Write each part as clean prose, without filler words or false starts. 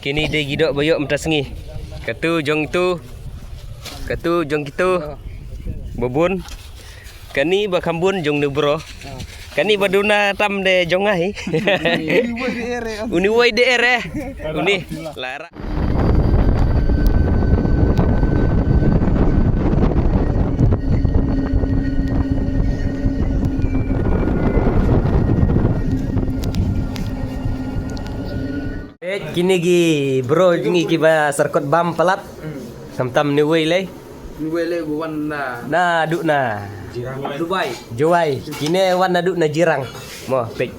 Kini dia gidok bayok mentasengi. Katu jong itu. Katu jong gitu. Bobun. Kani bakambun jong nubro. Kani baduna tam de jongai. Uni woi de ere. Uni lara. Kini gi bro jingi kiba serkot bam pelat. Tam ni wei le. Wele buwan na Na duk na. Dubai. Juai. Kini wan na duk na jirang. Mo pek.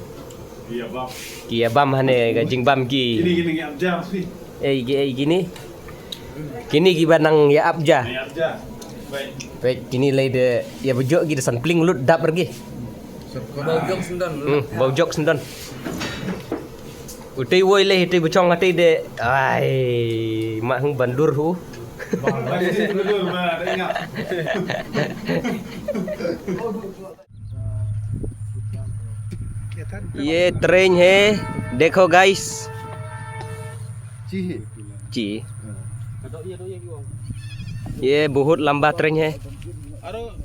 Iya bang. Kia bam hane gajing bam ki. Gini abjad sih. Gini. Kini gi banang ya abja. Ini abjad. Baik. Pek kini le de ya bejok gi desan pling lut dap pergi. Bojok sendan. Bojok sendon. Utai woi le utai bocong hati de. Ai, mak hung bandur hu. Betul, ada ingat. ये ट्रेन है देखो guys Cihi. जी ये बहुत लंबा ट्रेन है Aro,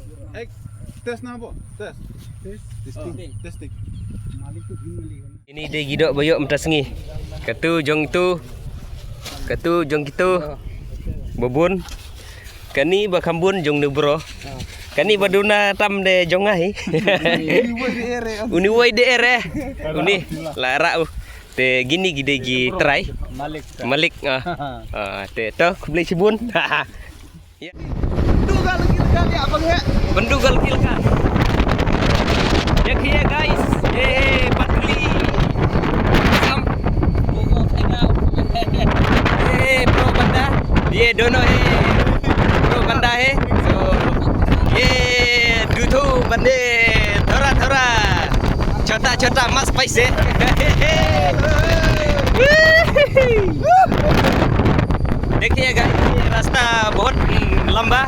tes na po? Tes. Testing. ini dia gidok bayok mentasengi katu jong itu katu jong gitu bobun kani bakambun jong nubro kani baduna tam de jongai uni woi de ere uni lara te gini gide gi try malik te to beli sibun ya Dugal kali abang ya. bendugal kilka ya kia guys patli sam bro banda ये दोनों है bro banda है so ये दूधू बंदे थोड़ा थोड़ा छोटा छोटा मस्त पैसे देखिएगा ये रास्ता बहुत लंबा